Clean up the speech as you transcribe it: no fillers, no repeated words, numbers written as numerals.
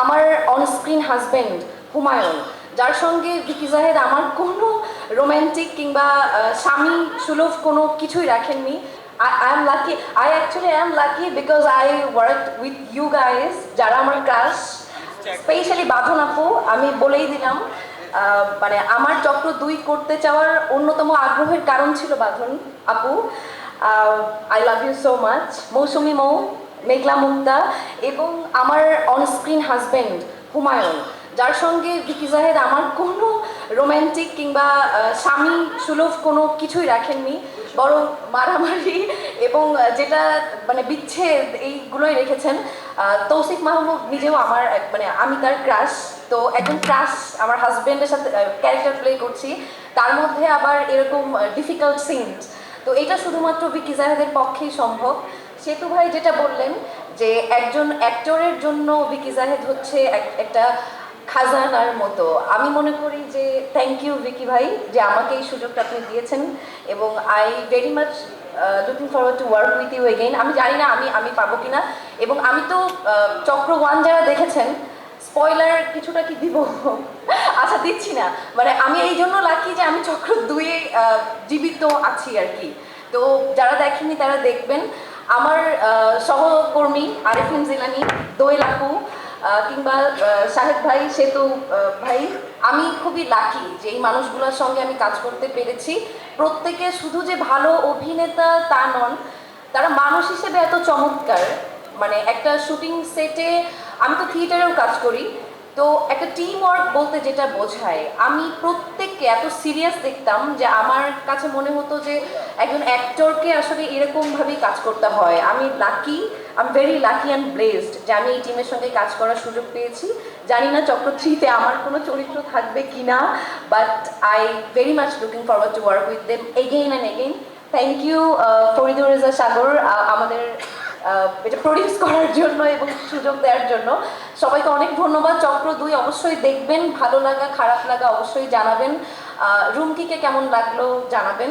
আমার onscreen husband Humayun, যার সঙ্গে ভিকি জাহেদ আমার কোনো রোম্যান্টিক কিংবা স্বামী সুলভ কোনো কিছুই রাখেননি। I am lucky. I actually am lucky because I worked with you guys, যারা আমার ক্রাশ, স্পেশালি বাঁধন আপু। আমি বলেই দিলাম, মানে আমার চক্র 2 করতে চাওয়ার অন্যতম আগ্রহের কারণ ছিল বাঁধন আপু। I love you so much Mousumi Mou, Meghla Mukta, এবং আমার অনস্ক্রিন হাজবেন্ড হুমায়ুন, যার সঙ্গে ভিকি জাহেদ আমার কোনো রোম্যান্টিক কিংবা স্বামী সুলভ কোনো কিছুই রাখেননি, বরং মারামারি এবং যেটা মানে বিচ্ছেদ এইগুলোই রেখেছেন। তৌসিফ মাহমুদ নিজেও আমার মানে আমি তার ক্রাশ, তো একজন ক্রাশ আমার হাজব্যান্ডের সাথে ক্যারেক্টার প্লে করছি, তার মধ্যে আবার এরকম ডিফিকাল্ট সিনস, তো এটা শুধুমাত্র ভিকি জাহেদের পক্ষেই সম্ভব। সেতু ভাই যেটা বললেন যে একজন অ্যাক্টরের জন্য ভিকি জাহেদ হচ্ছে একটা খাজানার মতো, আমি মনে করি যে থ্যাংক ইউ ভিকি ভাই যে আমাকে এই সুযোগটা আপনি দিয়েছেন, এবং I very much looking forward to work with you again. আমি জানি না আমি পাবো কিনা, এবং আমি তো চক্র 1 যারা দেখেছেন, স্পয়লার কিছুটা কি দিব? আচ্ছা দিচ্ছি না, মানে আমি এই জন্য লাকি যে আমি চক্র 2-এ জীবিত আছি আর কি। তো যারা দেখেননি তারা দেখবেন। আমার সহকর্মী আরেফিন জিলানি, দোয়েল আপু, কিংবা শাহেদ ভাই, সেতু ভাই, আমি খুবই লাকি যে এই মানুষগুলোর সঙ্গে আমি কাজ করতে পেরেছি। প্রত্যেকে শুধু যে ভালো অভিনেতা তা নন, তারা মানুষ হিসেবে এত চমৎকার। মানে একটা শুটিং সেটে, আমি তো থিয়েটারেও কাজ করি, তো একটা টিম ওয়ার্ক বলতে যেটা বোঝায়, আমি প্রত্যেককে এত সিরিয়াস দেখতাম যে আমার কাছে মনে হতো যে একজন অ্যাক্টরকে আসলে এরকমভাবেই কাজ করতে হয়। আমি lucky, I am very lucky and blessed যে আমি এই টিমের সঙ্গে কাজ করার সুযোগ পেয়েছি। জানি না চক্র 3-তে আমার কোনো চরিত্র থাকবে কি না, but I very much looking forward to work with them again and again. Thank you Faridur Reza Sagar আমাদের এটা প্রডিউস করার জন্য এবং সুযোগ দেওয়ার জন্য। সবাইকে অনেক ধন্যবাদ। চক্র 2 অবশ্যই দেখবেন, ভালো লাগা খারাপ লাগা অবশ্যই জানাবেন, রুমকিকে কেমন লাগলো জানাবেন।